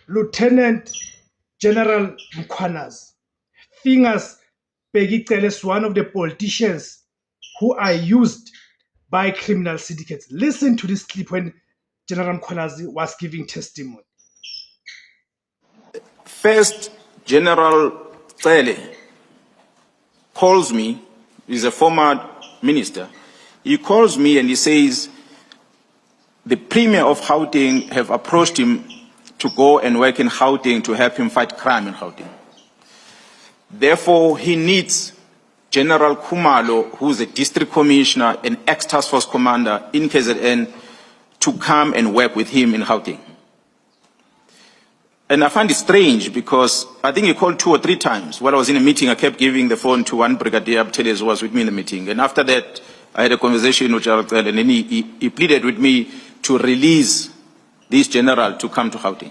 Lieutenant General Mkhwanazi fingers Bheki Cele as one of the politicians who are used by criminal syndicates. Listen to this clip when General Mkhwanazi was giving testimony. First, General Cele calls me, he's a former minister, he calls me and he says the Premier of Gauteng have approached him to go and work in Gauteng to help him fight crime in Gauteng. Therefore, he needs General Khumalo, who is a district commissioner and ex-task force commander in KZN, to come and work with him in Gauteng. And I find it strange because I think he called 2 or 3 times. While I was in a meeting, I kept giving the phone to one brigadier who was with me in the meeting. And after that, I had a conversation with General Cele, and then he pleaded with me to release this general to come to Gauteng.